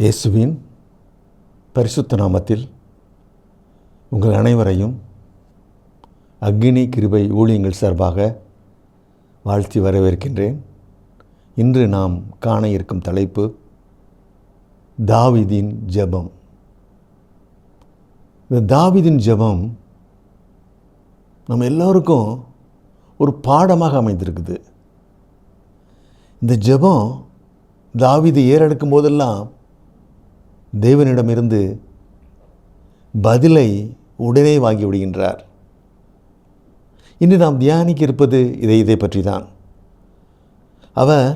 இயேசுவின் பரிசுத்த நாமத்தில் உங்கள் அனைவரையும் அக்கினி கிருபை ஊழியங்கள் சார்பாக வாழ்த்தி வரவேற்கின்றேன். இன்று நாம் காண இருக்கும் தலைப்பு தாவீதின் ஜெபம். இந்த தாவீதின் ஜெபம் நம்ம எல்லோருக்கும் ஒரு பாடமாக அமைந்திருக்குது. இந்த ஜெபம் தாவீது ஏறெடுக்கும் போதெல்லாம் தேவனிடமிருந்து பதிலை உடனே வாங்கி விடுகின்றார். இன்று நாம் தியானிக்க இருப்பது இதை பற்றி தான். அவர்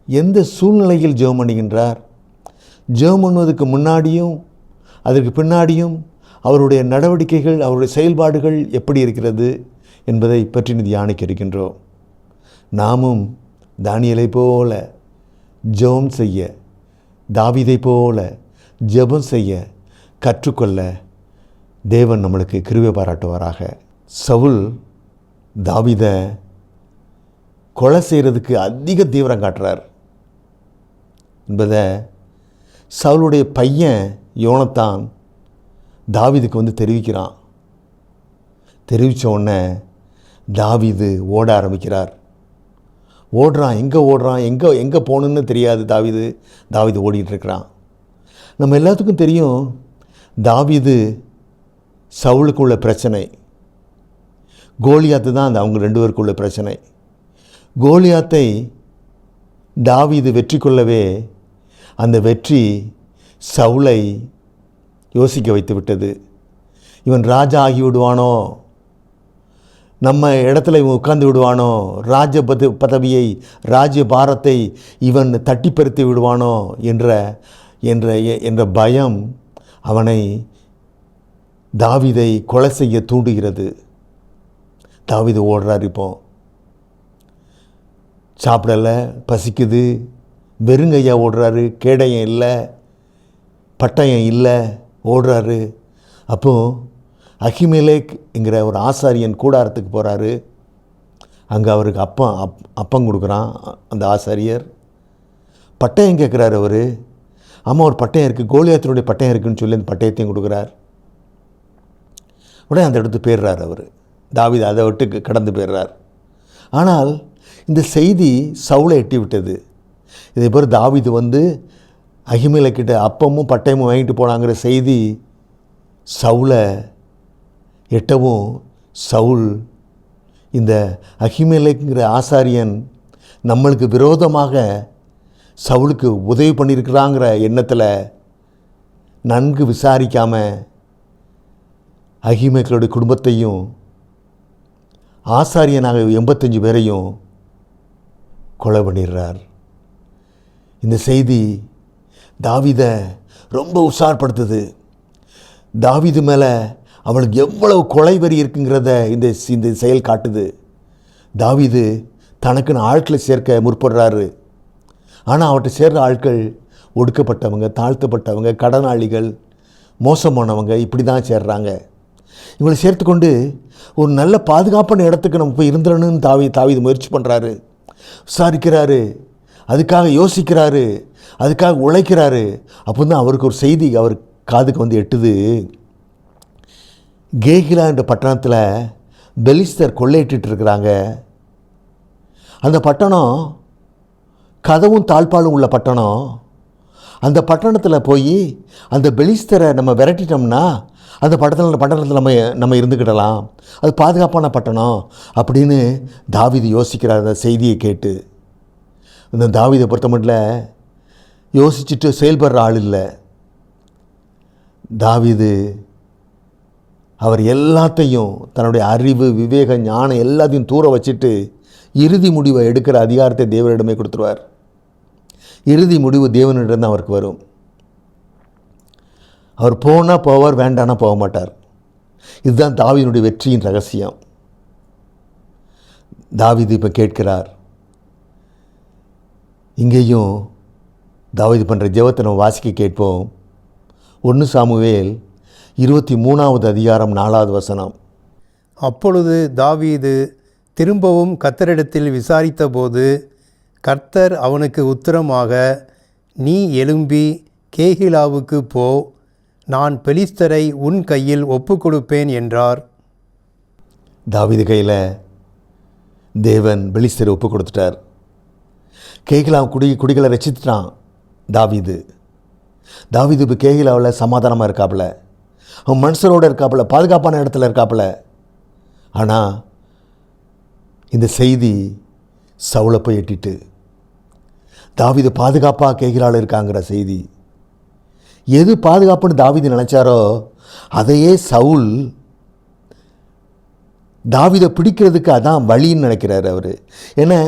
எந்த சூழ்நிலையில் ஜெபம் பண்ணுகின்றார், ஜெபம் பண்ணுவதற்கு முன்னாடியும் அதற்கு பின்னாடியும் அவருடைய நடவடிக்கைகள், அவருடைய செயல்பாடுகள் எப்படி இருக்கிறது என்பதை பற்றி தியானிக்க இருக்கின்றோம். நாமும் தானியேலை போல ஜெபம் செய்ய, தாவீதை போல ஜெபம் செய்ய கற்றுக்கொள்ள தேவன் நம்மளுக்கு கிருபை பாராட்டுவாராக. சவுல் தாவீதை கொலை செய்கிறதுக்கு அதிக தீவிரம் காட்டுறார் என்பதை சவுளுடைய பையன் யோனத்தான் தாவீதுக்கு வந்து தெரிவிக்கிறான். தெரிவித்த உடனே தாவீது ஓட ஆரம்பிக்கிறார். ஓடுறான், எங்கே போகணுன்னு தெரியாது. தாவீது ஓடிட்டுருக்கிறான். நம்ம எல்லாத்துக்கும் தெரியும் தாவீது சவுலுக்குள்ள பிரச்சனை, கோலியாத்து தான் அவங்க ரெண்டு பேருக்குள்ள பிரச்சனை. கோலியாத்தை தாவீது வெற்றி கொள்ளவே அந்த வெற்றி சவுலை யோசிக்க வைத்து விட்டது. இவன் ராஜா ஆகி விடுவானோ, நம்ம இடத்துல இவன் உட்கார்ந்து விடுவானோ, ராஜ பதவியை, ராஜ்ய பாரத்தை இவன் தட்டி பறித்து விடுவானோ என்ற பயம் அவனை தாவீதை கொலை செய்ய தூண்டுகிறது. தாவீது ஓடுறார். இப்போ சாப்பிடலை, பசிக்குது, வெறுங்கையா ஓடுறாரு. கேடயம் இல்லை, பட்டயம் இல்லை, ஓடுறாரு. அப்போது அகிமெலேக் என்கிற ஒரு ஆசாரியன் கூடாரத்துக்கு போகிறாரு. அங்கே அவருக்கு அப்பம் கொடுக்குறான் அந்த ஆசாரியர். பட்டயம் கேட்குறாரு அவர். ஆமாம், ஒரு பட்டயம் இருக்குது, கோலியாத்தினுடைய பட்டயம் இருக்குதுன்னு சொல்லி அந்த பட்டயத்தையும் கொடுக்குறார். உடனே அந்த இடத்துக்கு போயிடுறார் அவர். தாவீது அதை விட்டு கடந்து போயிடுறார். ஆனால் இந்த செய்தி சவுலை எட்டி விட்டது. இதே போல் தாவீது வந்து அகிமெலேக்கிட்ட அப்பமும் பட்டயமும் வாங்கிட்டு போனாங்கிற செய்தி சவுலை எட்டவும், சவுல் இந்த அகிமெலேக்குங்கிற ஆசாரியன் நம்மளுக்கு விரோதமாக சவுலுக்கு உதவி பண்ணியிருக்கிறாங்கிற எண்ணத்தில் நன்கு விசாரிக்காமல் அகிமெலேக்குடைய குடும்பத்தையும் ஆசாரியனாக 85 பேரையும் கொலை பண்ணிடுறார். இந்த செய்தி தாவீதை ரொம்ப உற்சாகப்படுத்துது. தாவீது மேலே அவளுக்கு எவ்வளவு கொலைவெறி இருக்குங்கிறத இந்த செயல் காட்டுது. தாவீது தனக்குன்னு ஆட்களை சேர்க்க முற்படுறாரு. ஆனால் அவர்கிட்ட சேர்ற ஆட்கள் ஒடுக்கப்பட்டவங்க, தாழ்த்தப்பட்டவங்க, கடனாளிகள், மோசமானவங்க, இப்படி தான் சேர்றாங்க. இவங்களை சேர்த்துக்கொண்டு ஒரு நல்ல பாதுகாப்பான இடத்துக்கு நம்ம போய் இருந்துடணும்னு தாவீது முயற்சி பண்ணுறாரு, விசாரிக்கிறாரு, அதுக்காக யோசிக்கிறாரு, அதுக்காக உழைக்கிறாரு. அப்போ தான் அவருக்கு ஒரு செய்தி அவர் காதுக்கு வந்து எட்டுது. கேகிலா என்ற பட்டணத்தில் பெலிஸ்தர் கொள்ளையிட்டு இருக்கிறாங்க. அந்த பட்டணம் கதவும் தாழ்பாலும் உள்ள பட்டணம். அந்த பட்டணத்தில் போய் அந்த பெலிஸ்தரை நம்ம விரட்டிட்டோம்னா அந்த பட்டணத்தில் நம்ம இருந்துக்கிடலாம், அது பாதுகாப்பான பட்டணம் அப்படின்னு தாவீது யோசிக்கிறார். அந்த செய்தியை கேட்டு இந்த தாவீதை பொறுத்த மட்டும் யோசிச்சுட்டு செயல்படுற ஆள் இல்லை. தாவீது அவர் எல்லாத்தையும், தன்னுடைய அறிவு, விவேக, ஞானம் எல்லாத்தையும் தூர வச்சுட்டு இறுதி முடிவை எடுக்கிற அதிகாரத்தை தேவனிடமே கொடுத்துருவார். இறுதி முடிவு தேவனிடம் தான் அவருக்கு வரும். அவர் போனால் போவார், வேண்டானா போக மாட்டார். இதுதான் தாவீதுடைய வெற்றியின் ரகசியம். தாவீது இப்போ கேட்கிறார். இங்கேயும் தாவீது பண்ணுற ஜெபத்தை நம்ம வாசிக்க கேட்போம். 1 சாமுவேல் 23வது அதிகாரம் 4வது வசனம். அப்பொழுது தாவீது திரும்பவும் கர்த்தரிடத்தில் விசாரித்தபோது கர்த்தர் அவனுக்கு உத்தரமாக, நீ எழும்பி கேகிலாவுக்கு போ, நான் பெலிஸ்தரை உன் கையில் ஒப்புக்கொடுப்பேன் என்றார். தாவீது கையில் தேவன் பெலிஸ்தரை ஒப்பு கொடுத்துட்டார். கேகிலா குடிகளை ரசித்துட்டான் தாவீது. இப்போ கேகிலாவில் சமாதானமாக இருக்காப்புல, அவன் மனுஷரோடு இருக்காப்புல, பாதுகாப்பான இடத்துல இருக்காப்புல. ஆனால் இந்த செய்தி சவுலை போய் எட்டிட்டு தாவீது பாதுகாப்பாக கேகிலாவில் இருக்காங்கிற செய்தி. எது பாதுகாப்புன்னு தாவீது நினச்சாரோ அதையே சவுல் தாவீதை பிடிக்கிறதுக்கு அதான் வழின்னு நினைக்கிறார் அவர். ஏன்னா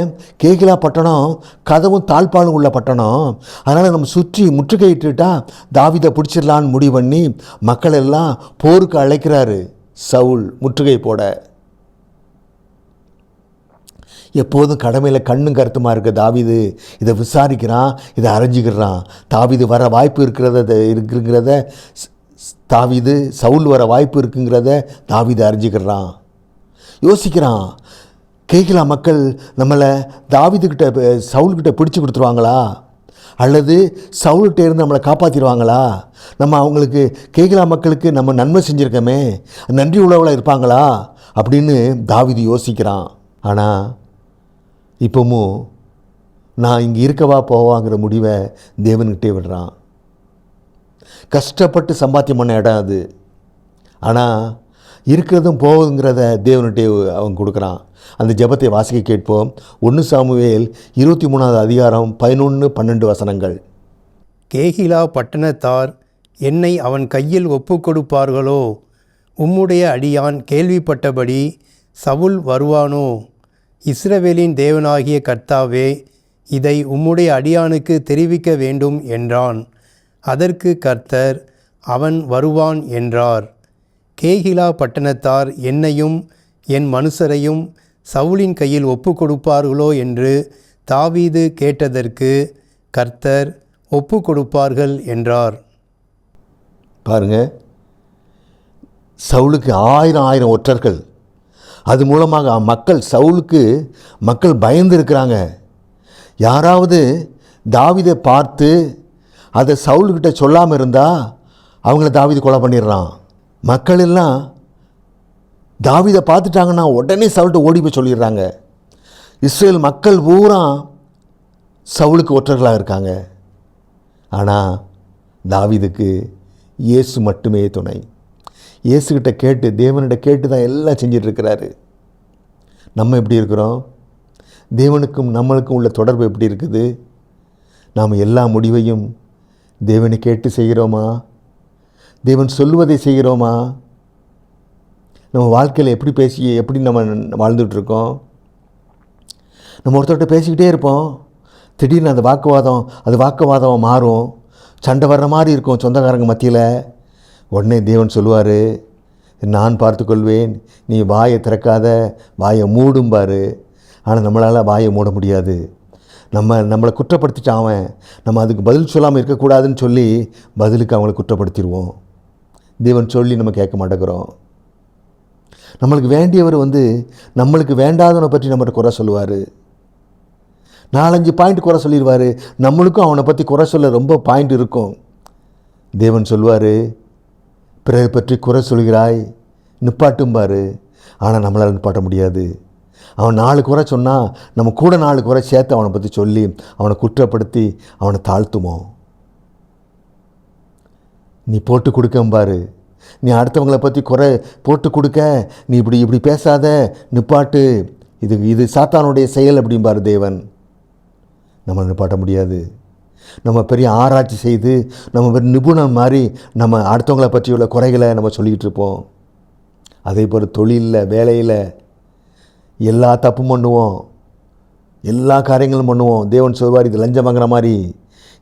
கேகிலா பட்டணம் கதவும் தாழ்பாலும் உள்ள பட்டணம். அதனால் நம்ம சுற்றி முற்றுகையிட்டுட்டா தாவீதை பிடிச்சிடலான்னு முடிவு பண்ணி மக்கள் எல்லாம் போருக்கு அழைக்கிறாரு சவுல் முற்றுகை போட. எப்போதும் கடமையில் கண்ணும் கருத்துமாக இருக்க தாவீது இதை விசாரிக்கிறான், இதை அறிஞ்சிக்கிறான். தாவீது வர வாய்ப்பு இருக்குங்கிறத தாவீது சவுல் வர வாய்ப்பு இருக்குங்கிறத தாவீது அறிஞ்சிக்கிறான், யோசிக்கிறான். கேகிலா மக்கள் நம்மளை தாவீதுக்கிட்ட சவுல்கிட்ட பிடிச்சி கொடுத்துருவாங்களா, அல்லது சவுல்கிட்ட இருந்து நம்மளை காப்பாற்றிடுவாங்களா, நம்ம அவங்களுக்கு கேகிலா மக்களுக்கு நம்ம நன்மை செஞ்சுருக்கோமே நன்றி உழவில் இருப்பாங்களா அப்படின்னு தாவீது யோசிக்கிறான். ஆனால் இப்போவும் நான் இங்கே இருக்கவா போவாங்கிற முடிவை தேவன்கிட்டே விடுறான். கஷ்டப்பட்டு சம்பாத்தியம் பண்ண இடம் அது. ஆனால் இருக்கிறதும் போகுங்கிறத தேவன்கிட்டே அவன் கொடுக்குறான். அந்த ஜெபத்தை வாசிக்க கேட்போம். 1 சாமுவேல் 23வது அதிகாரம் 11-12 வசனங்கள். கேகிலா பட்டணத்தார் என்னை அவன் கையில் ஒப்புக்கொடுப்பார்களோ? உம்முடைய அடியான் கேள்விப்பட்டபடி சவுல் வருவானோ? இஸ்ரவேலின் தேவனாகிய கர்த்தாவே, இதை உம்முடைய அடியானுக்கு தெரிவிக்க வேண்டும் என்றான். அதற்கு கர்த்தர், அவன் வருவான் என்றார். கேகிலா பட்டணத்தார் என்னையும் என் மனுஷரையும் சவுலின் கையில் ஒப்புக்கொடுப்பார்களோ என்று தாவீது கேட்டதற்கு கர்த்தர், ஒப்புக்கொடுப்பார்கள் என்றார். பாருங்க, சவுலுக்கு 1000 ஒற்றர்கள். அது மூலமாக சவுலுக்கு மக்கள் பயந்து இருக்கிறாங்க. யாராவது தாவீதை பார்த்து அதை சவுல்கிட்ட சொல்லாமல் இருந்தால் அவங்கள தாவீது கொலை பண்ணிடுறான். மக்கள் எல்லாம் தாவீதை பார்த்துட்டாங்கன்னா உடனே சவுல்கிட்ட ஓடி போய் சொல்லிடுறாங்க. இஸ்ரேல் மக்கள் பூரா சவுலுக்கு ஒற்றர்களாக இருக்காங்க. ஆனால் தாவீதுக்கு இயேசு மட்டுமே துணை. இயேசுகிட்ட கேட்டு, தேவனிட கேட்டு தான் எல்லாம் செஞ்சிட்ருக்கிறாரு. நம்ம எப்படி இருக்கிறோம்? தேவனுக்கும் நம்மளுக்கும் உள்ள தொடர்பு எப்படி இருக்குது? நாம் எல்லா முடிவையும் தேவனை கேட்டு செய்கிறோமா? தேவன் சொல்லுவதை செய்கிறோமா? நம்ம வாழ்க்கையில் எப்படி நம்ம வாழ்ந்துட்டுருக்கோம்? நம்ம ஒருத்தர்கிட்ட பேசிக்கிட்டே இருப்போம், திடீர்னு அது வாக்குவாதம் மாறும், சண்டை வர்ற மாதிரி இருக்கும் சொந்தக்காரங்க மத்தியில். உடனே தேவன் சொல்லுவார், நான் பார்த்துக்கொள்வேன், நீ வாயை திறக்காத, வாயை மூடும்பார். ஆனால் நம்மளால் வாயை மூட முடியாது. நம்மளை குற்றப்படுத்திட்டான் அவன், நம்ம அதுக்கு பதில் சொல்லாமல் இருக்கக்கூடாதுன்னு சொல்லி பதிலுக்கு அவங்கள குற்றப்படுத்திடுவோம். தேவன் சொல்லி நம்ம கேட்க மாட்டேங்கிறோம். நம்மளுக்கு வேண்டியவர் நம்மளுக்கு வேண்டாதவனை பற்றி நம்மகிட்ட குறை சொல்லுவார். 4-5 பாயிண்ட் குறை சொல்லிடுவார். நம்மளுக்கும் அவனை பற்றி குறை சொல்ல ரொம்ப பாயிண்ட் இருக்கும். தேவன் சொல்லுவார், பிறரை பற்றி குறை சொல்கிறாய், நிப்பாட்டும்பார். ஆனால் நம்மளால் நிப்பாட்ட முடியாது. அவன் 4 குறை சொன்னால் நம்ம கூட 4 குறை சேர்த்து அவனை பற்றி சொல்லி அவனை குற்றப்படுத்தி அவனை தாழ்த்துமோ? நீ போட்டு கொடுக்கம்பாரு. நீ அடுத்தவங்களை பற்றி குறை போட்டு கொடுக்க, நீ இப்படி பேசாத, நிப்பாட்டு, இது சாத்தானுடைய செயல் அப்படிம்பார் தேவன். நம்ம நிப்பாட்ட முடியாது. நம்ம பெரிய ஆராய்ச்சி செய்து நம்ம பெரிய நிபுணம் மாதிரி நம்ம அடுத்தவங்களை பற்றி உள்ள குறைகளை நம்ம சொல்லிக்கிட்டு இருப்போம். அதே போல் தொழிலில், வேலையில் எல்லா தப்பும் பண்ணுவோம், எல்லா காரியங்களும் பண்ணுவோம். தேவன் சொல்வார், இது லஞ்சம் வாங்குற மாதிரி,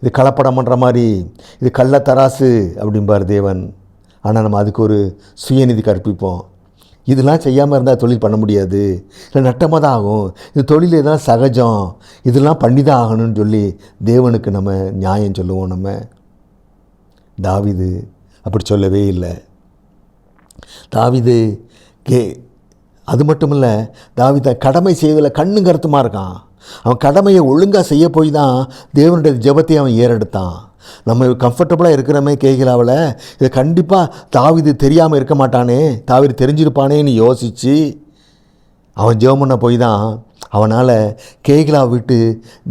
இது கலப்படம் பண்ணுற மாதிரி, இது கள்ளத்தராசு அப்படிம்பார் தேவன். ஆனால் நம்ம அதுக்கு ஒரு சுயநிதி கற்பிப்போம். இதெல்லாம் செய்யாமல் இருந்தால் தொழில் பண்ண முடியாது, இல்லை நட்டமாக தான் ஆகும், இது தொழில் இதெல்லாம் சகஜம், இதெல்லாம் பண்ணி தான் ஆகணும்னு சொல்லி தேவனுக்கு நம்ம நியாயம் சொல்லுவோம். நம்ம தாவீது அப்படி சொல்லவே இல்லை. தாவீது அது மட்டும் இல்லை, தாவீது கடமை செய்வதில் கண்ணும் கருத்துமாக இருக்கான். அவன் கடமையை ஒழுங்காக செய்ய போய் தான் தேவனுடைய ஜெபத்தை அவன் ஏறெடுத்தான். நம்ம கம்ஃபர்டபுளாக இருக்கிறமே கேகிலாவில், இதை கண்டிப்பாக தாவீது தெரியாமல் இருக்க மாட்டானே, தாவீது தெரிஞ்சிருப்பானேன்னு யோசித்து அவன் ஜெபம் பண்ண போய் தான் அவனால் கேகிலாவை விட்டு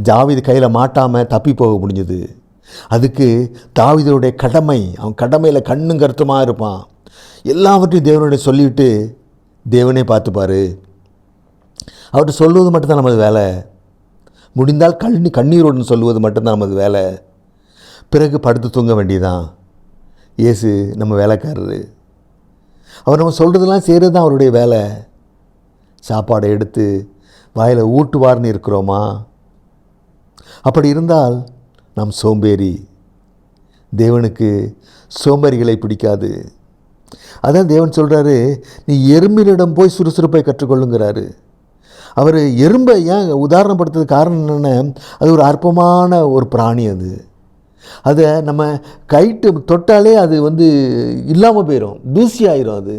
தாவீது கையில் மாட்டாமல் தப்பி போக முடிஞ்சது. அதுக்கு தாவீதுடைய கடமை, அவன் கடமையில் கண்ணும் கருத்துமாக இருப்பான். எல்லாவற்றையும் தேவனுடைய சொல்லிவிட்டு தேவனே பார்த்துப்பார். அவர்கிட்ட சொல்லுவது மட்டும்தான் நமது வேலை. முடிந்தால் கண்ணீரோடு சொல்லுவது மட்டும்தான் நமது வேலை. பிறகு படுத்து தூங்க வேண்டியதான். இயேசு நம்ம வேலைக்காரரு. அவர் நம்ம சொல்கிறதெல்லாம் செய்கிறது தான் அவருடைய வேலை. சாப்பாடை எடுத்து வாயில் ஊட்டுவார்னு இருக்கிறோமா? அப்படி இருந்தால் நாம் சோம்பேறி. தேவனுக்கு சோம்பேறிகளை பிடிக்காது. அதான் தேவன் சொல்கிறாரு, நீ எறும்பினிடம் போய் சுறுசுறுப்பை கற்றுக்கொள்ளுங்கிறாரு. அவர் எறும்பை ஏன் உதாரணப்படுத்துறது காரணம் என்னென்ன, அது ஒரு அற்பமான ஒரு பிராணி. அதை நம்ம கைட்டு தொட்டாலே அது இல்லாமல் போயிடும், தூசி ஆயிரும். அது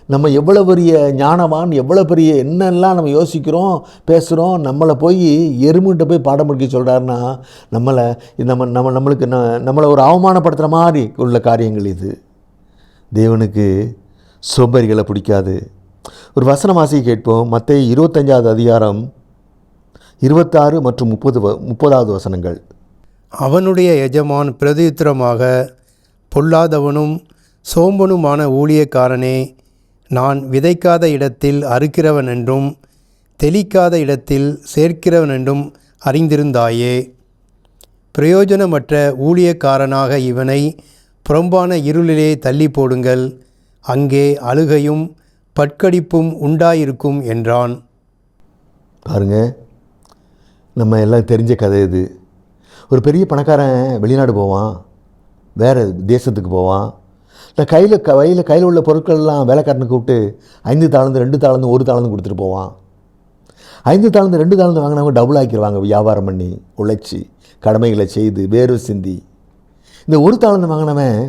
நம்ம எவ்வளோ பெரிய ஞானவான், எவ்வளோ பெரிய என்னெல்லாம் நம்ம யோசிக்கிறோம் பேசுகிறோம், நம்மளை போய் எறும்புகிட்ட போய் பாடம் படிக்க சொல்கிறாருன்னா நம்மளை ஒரு அவமானப்படுத்துகிற மாதிரி உள்ள காரியங்கள் இது. தேவனுக்கு சோம்பேறிகளை பிடிக்காது. ஒரு வசனம் வாசிக்க கேட்போம். மத்தேயு 25வது அதிகாரம் 26 மற்றும் 30வது வசனங்கள். அவனுடைய எஜமான் பிரதியுத்தரமாக, பொல்லாதவனும் சோம்பனுமான ஊழியக்காரனே, நான் விதைக்காத இடத்தில் அறுக்கிறவன் என்றும் தெளிக்காத இடத்தில் சேர்க்கிறவன் என்றும் அறிந்திருந்தாயே. பிரயோஜனமற்ற ஊழியக்காரனாக இவனை புறம்பான இருளிலே தள்ளி போடுங்கள், அங்கே அழுகையும் பட்கடிப்பும் உண்டாயிருக்கும் என்றான். பாருங்க, நம்ம எல்லாம் தெரிஞ்ச கதை இது. ஒரு பெரிய பணக்காரன் வெளிநாடு போவான், வேறு தேசத்துக்கு போவான். நான் கையில் உள்ள பொருட்கள்லாம் வேலைக்காரனுக்கு கூப்பிட்டு 5 தாளந்து 2 தாளந்து 1 தாளந்து கொடுத்துட்டு போவான். 5 தாளந்து 2 தாளந்து வாங்கினவங்க டபுள் ஆக்கிடுவாங்க. வியாபாரம் பண்ணி உழைச்சி கடமைகளை செய்து வேர்வை சிந்தி. இந்த 1 தாளந்து வாங்கினவன்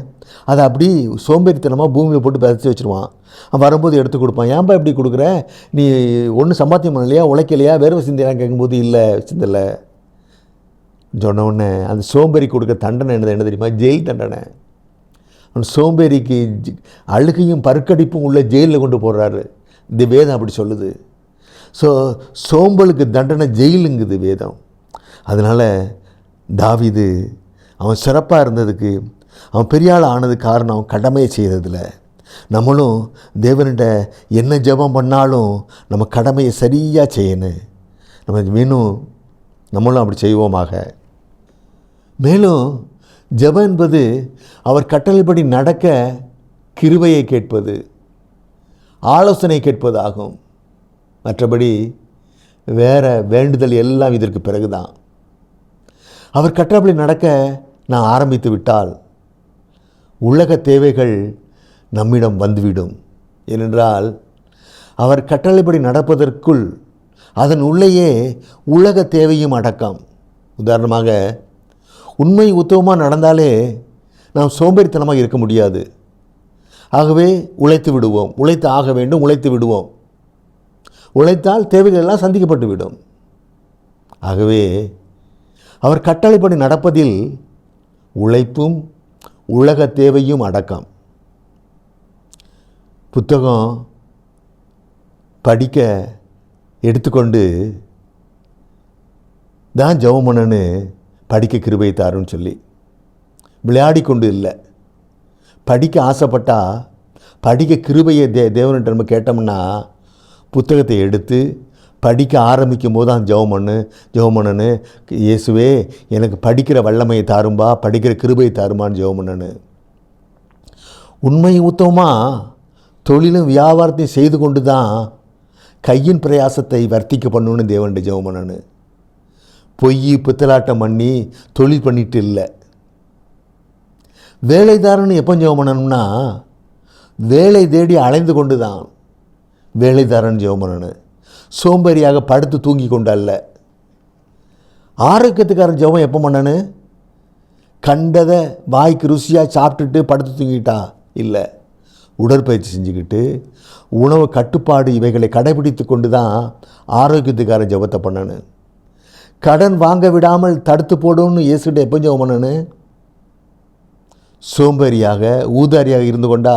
அதை அப்படி சோம்பேறித்தனமாக பூமியில் போட்டு பதச்சி வச்சுருவான். அவன் வரும்போது எடுத்து கொடுப்பான். ஏன்பா இப்படி கொடுக்குற, நீ ஒன்றும் சம்பாத்தியம் பண்ணலையா, உழைக்கலையா, வேர்வை சிந்திலாம் கேட்கும்போது இல்லை சிந்தலை சொன்ன உடனே அந்த சோம்பேறி கொடுக்க தண்டனை என்ன தெரியுமா? ஜெயில் தண்டனை. அவன் சோம்பேறிக்கு அழுகையும் பற்கடிப்பும் உள்ள ஜெயிலில் கொண்டு போடுறாரு. இந்த வேதம் அப்படி சொல்லுது. ஸோ சோம்பலுக்கு தண்டனை ஜெயிலுங்குது வேதம். அதனால் தாவீது அவன் சிறப்பாக இருந்ததுக்கு, அவன் பெரிய ஆள் ஆனது காரணம் அவன் கடமையை செய்ததில். நம்மளும் தேவன்கிட்ட என்ன ஜெபம் பண்ணாலும் நம்ம கடமையை சரியாக செய்யணும். நம்மளும் அப்படி செய்வோமாக. மேலும் ஜெபம் என்பது அவர் கட்டளைப்படி நடக்க கிருபையை கேட்பது, ஆலோசனை கேட்பது ஆகும். மற்றபடி வேறு வேண்டுதல் எல்லாம் இதற்கு பிறகுதான். அவர் கட்டளைப்படி நடக்க நான் ஆரம்பித்து விட்டால் உலக தேவைகள் நம்மிடம் வந்துவிடும். ஏனென்றால் அவர் கட்டளைப்படி நடப்பதற்குள் அதன் உள்ளேயே உலக தேவையும் அடக்கம். உதாரணமாக, உண்மை உத்தமமாக நடந்தாலே நாம் சோம்பேறித்தனமாக இருக்க முடியாது. ஆகவே உழைத்து விடுவோம், உழைத்து ஆக வேண்டும், உழைத்து விடுவோம். உழைத்தால் தேவைகள் எல்லாம் சந்திக்கப்பட்டு விடும். ஆகவே அவர் கட்டளைப்படி நடப்பதில் உழைப்பும் உலக தேவையும் அடக்கம். புத்தகம் படிக்க எடுத்துக்கொண்டு தான் ஜெபம் பண்ணனு படிக்க கிருபை தாருன்னு சொல்லி விளையாடி கொண்டு இல்லை. படிக்க ஆசைப்பட்டால் படிக்க கிருபையை தேவன்கிட்ட நம்ம கேட்டோம்னா புத்தகத்தை எடுத்து படிக்க ஆரம்பிக்கும் போது தான் ஜெபம் பண்ணனு, இயேசுவே எனக்கு படிக்கிற வல்லமையை தாரும்பா, படிக்கிற கிருபையை தாருமான்னு ஜெபம் பண்ணனு. உண்மை உத்தமமாக தொழிலும் வியாபாரத்தையும் செய்து கொண்டு தான் கையின் பிரயாசத்தை வர்த்திக்க பண்ணணுன்னு தேவன்கிட்ட ஜெபம் பண்ணனு. பொய் பித்தலாட்டம் பண்ணி தொழில் பண்ணிட்டு இல்லை. வேலைதாரன்னு எப்போ ஜெபம் பண்ணணும்னா வேலை தேடி அலைந்து கொண்டு தான் வேலைதாரன் ஜெபம் பண்ணணும். சோம்பேறியாக படுத்து தூங்கி கொண்டு அல்ல. ஆரோக்கியத்துக்காரன் ஜெபம் எப்போ பண்ணணும்? கண்டதை வாய்க்கு ருசியாக சாப்பிட்டுட்டு படுத்து தூங்கிட்டா இல்லை, உடற்பயிற்சி செஞ்சுக்கிட்டு உணவு கட்டுப்பாடு இவைகளை கடைபிடித்து கொண்டு தான் ஆரோக்கியத்துக்காரன் ஜெபத்தை பண்ணணும். கடன் வாங்க விடாமல் தடுத்து போடும்னு இயேசுகிட்ட எப்போ ஜெபம் பண்ணனு? சோம்பேறியாக ஊதாரியாக இருந்து கொண்டா?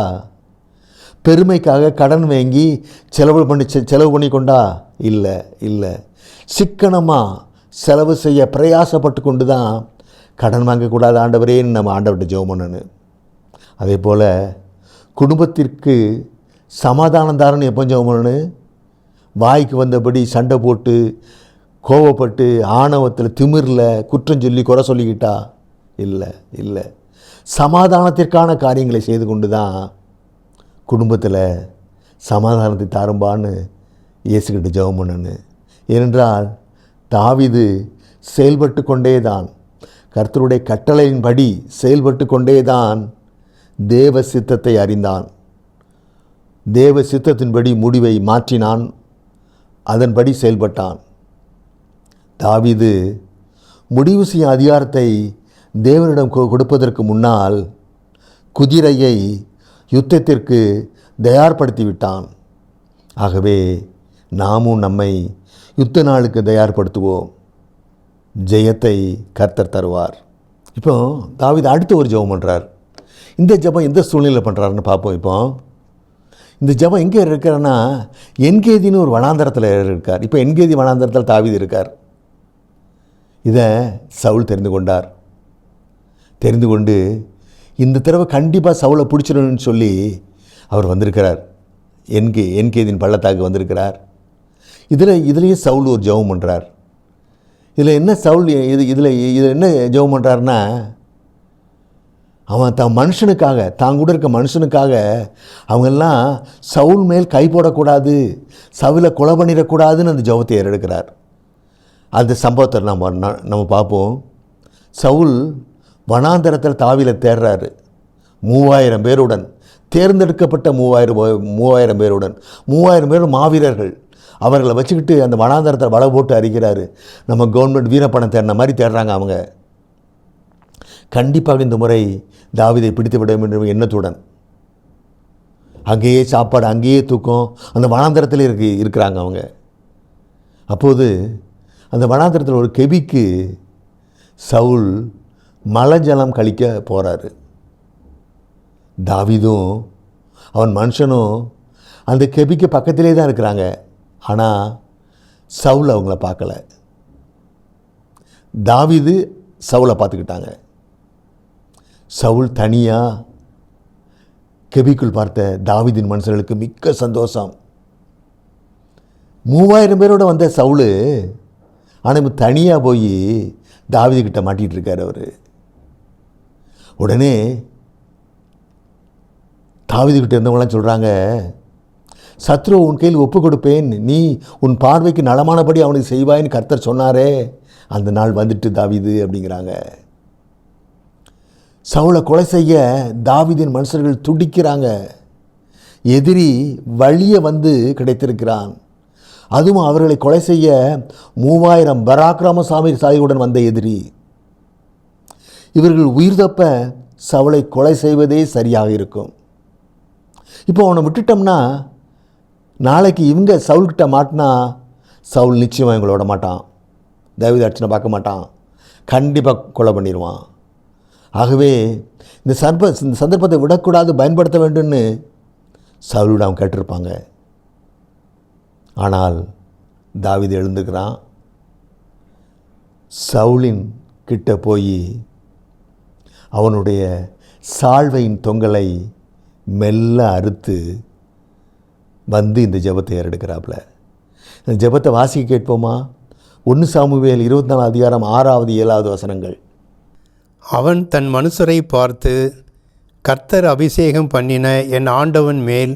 பெருமைக்காக கடன் வாங்கி செலவு பண்ணி கொண்டா? இல்லை. சிக்கனமாக செலவு செய்ய பிரயாசப்பட்டு கொண்டு தான் கடன் வாங்கக்கூடாது ஆண்டவரேன்னு நம்ம ஆண்டவர்கிட்ட ஜெபம் பண்ணணும். அதே போல் குடும்பத்திற்கு சமாதானம் தாரன்னு எப்போ ஜெபம் பண்ணணும்? வாய்க்கு வந்தபடி சண்டை போட்டு கோவப்பட்டு ஆணவத்தில் திமிரில் குற்றம் சொல்லி குறை சொல்லிக்கிட்டா? இல்லை. சமாதானத்திற்கான காரியங்களை செய்து கொண்டு தான் குடும்பத்தில் சமாதானத்தை தாரும்பான்னு இயேசுகிட்ட ஜெபம் பண்ணணும். ஏனென்றால் தாவீது செயல்பட்டு கொண்டே தான், கர்த்தருடைய கட்டளையின்படி செயல்பட்டு கொண்டே தான் தேவ சித்தத்தை அறிந்தான். தேவ சித்தத்தின்படி முடிவை மாற்றினான், அதன்படி செயல்பட்டான். தாவீது முடிவு செய்யும் அதிகாரத்தை தேவனிடம் கொடுப்பதற்கு முன்னால் குதிரையை யுத்தத்திற்கு தயார்படுத்தி விட்டான். ஆகவே நாமும் நம்மை யுத்த நாளுக்கு தயார்படுத்துவோம். ஜெயத்தை கர்த்தர் தருவார். இப்போ தாவீது அடுத்து ஒரு ஜெபம் பண்ணுறார். இந்த ஜெபம் எந்த சூழ்நிலையில் பண்ணுறாருன்னு பார்ப்போம். இப்போ இந்த ஜெபம் எங்கே இருக்கிறன்னா, என்கேதின்னு ஒரு வனாந்தரத்தில் இருக்கார். இப்போ என்கேதி வனாந்தரத்தில் தாவீது இருக்கார். இதை சவுல் தெரிந்து கொண்டார். தெரிந்து கொண்டு இந்த தடவை கண்டிப்பாக சவுலை பிடிச்சிடணும்னு சொல்லி அவர் வந்திருக்கிறார். என்கேதின் பள்ளத்தாக்கு வந்திருக்கிறார். இதுலேயே சவுல் ஒரு ஜெபம் பண்ணுறார். இதில் என்ன சவுல் இதில் என்ன ஜெபம் பண்ணுறாருன்னா, அவன் தான் மனுஷனுக்காக, தான் கூட இருக்க மனுஷனுக்காக அவங்கெல்லாம் சவுல் மேல் கை போடக்கூடாது, சவுலை கொலை பண்ணிடக்கூடாதுன்னு அந்த ஜெபத்தை ஏறெடுக்கிறார். அந்த சம்பவத்தை நம்ம பார்ப்போம். சவுல் வனாந்தரத்தில் தாவீதை தேடுறாரு. 3000 பேருடன், தேர்ந்தெடுக்கப்பட்ட 3000 பேருடன், 3000 பேர் மாவீரர்கள். அவர்களை வச்சுக்கிட்டு அந்த வனாந்தரத்தில் வலை போட்டு அறிக்கிறாரு. நம்ம கவர்மெண்ட் வீரப்பணம் தேடின மாதிரி தேடுறாங்க அவங்க. கண்டிப்பாக இந்த முறை தாவீதை பிடித்து விட வேண்டும் எண்ணத்துடன் அங்கேயே சாப்பாடு, அங்கேயே தூக்கம், அந்த வனாந்தரத்தில் இருக்கிறாங்க அவங்க. அப்போது அந்த வனாந்தரத்தில் ஒரு கெபிக்கு சவுல் மலை ஜலம் கழிக்க போகிறாரு. தாவீதும் அவன் மனுஷனும் அந்த கெபிக்கு பக்கத்திலே தான் இருக்கிறாங்க. ஆனால் சவுல் அவங்கள பார்க்கல. தாவீது சவுலை பார்த்துக்கிட்டாங்க. சவுல் தனியாக கெபிக்குள் பார்த்த தாவீதின் மனுஷர்களுக்கு மிக்க சந்தோஷம். 3000 பேரோட வந்த சவுல் ஆனால் தனியாக போய் தாவீதுக்கிட்ட மாட்டிகிட்டு இருக்கார் அவர். உடனே தாவீதுக்கிட்ட இருந்தவங்களாம் சொல்கிறாங்க, சத்ரு உன் கையில் ஒப்பு கொடுப்பேன், நீ உன் பார்வைக்கு நலமானபடி அவனுக்கு செய்வாயின்னு கர்த்தர் சொன்னாரே, அந்த நாள் வந்துட்டு தாவீது அப்படிங்கிறாங்க. சவுலை கொலை செய்ய தாவீதின் மனுஷர்கள் துடிக்கிறாங்க. எதிரி வழியே வந்து கிடைத்திருக்கிறான். அதுவும் அவர்களை கொலை செய்ய 3000 பராக்கிரமசாலியுடன் வந்த எதிரி. இவர்கள் உயிர் தப்ப சவுலை கொலை செய்வதே சரியாக இருக்கும். இப்போ அவனை விட்டுட்டோம்னா நாளைக்கு இவங்க சவுல்கிட்ட மாட்டினா சவுல் நிச்சயமாக இவங்களோட மாட்டான், தாவீது அர்ச்சனை பார்க்க மாட்டான், கண்டிப்பாக கொலை பண்ணிடுவான். ஆகவே இந்த சந்தர்ப்பத்தை விடக்கூடாது, பயன்படுத்த வேண்டும்னு சவுலிடம் கேட்டிருப்பாங்க. ஆனால் தாவீது எழுந்துக்கிறான். சவுலின் கிட்ட போய் அவனுடைய சால்வையின் தொங்கலை மெல்ல அறுத்து வந்து இந்த ஜெபத்தை ஏறெடுக்கிறாப்புல. இந்த ஜெபத்தை வாசிக்க கேட்போமா? 1 சாமுவேல் 24 அதிகாரம் 6வது 7வது வசனங்கள். அவன் தன் மனுஷரை பார்த்து, கர்த்தர் அபிஷேகம் பண்ணின என் ஆண்டவன் மேல்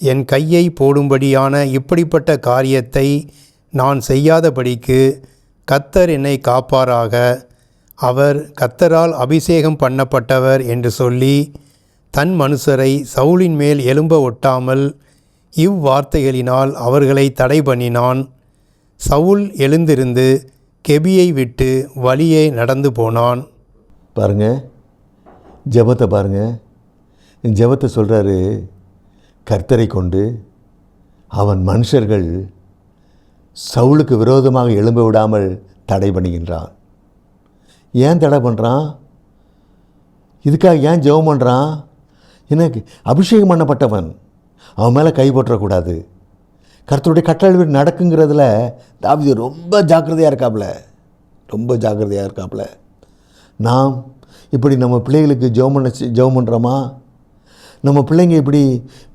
என் கையை போடும்படியான இப்படிப்பட்ட காரியத்தை நான் செய்யாதபடிக்கு கர்த்தர் என்னை காப்பாராக, அவர் கர்த்தரால் அபிஷேகம் பண்ணப்பட்டவர் என்று சொல்லி தன் மனுஷரை சவுலின் மேல் எழும்ப ஒட்டாமல் இவ்வார்த்தைகளினால் அவர்களை தடை பண்ணினான். சவுல் எழுந்திருந்து கெபியை விட்டு வழியே நடந்து போனான். பாருங்க, ஜெபத்தை பாருங்க. ஜெபத்தை சொல்கிறாரு, கர்த்தரை கொண்டு அவன் மனுஷர்கள் சவுலுக்கு விரோதமாக எழும்ப விடாமல் தடை பண்ணுகின்றான். ஏன் தடை பண்ணுறான்? இதுக்காக ஏன் ஜெபம் பண்ணுறான்? எனக்கு அபிஷேகம் பண்ணப்பட்டவன், அவன் மேலே கை போட்டுறக்கூடாது. கர்த்தருடைய கட்டளை நடக்குங்கிறதுல தாவீது ரொம்ப ஜாக்கிரதையாக இருக்காப்புல. நாம் இப்படி நம்ம பிள்ளைகளுக்கு ஜெபம் பண்ணுறோமா? நம்ம பிள்ளைங்க இப்படி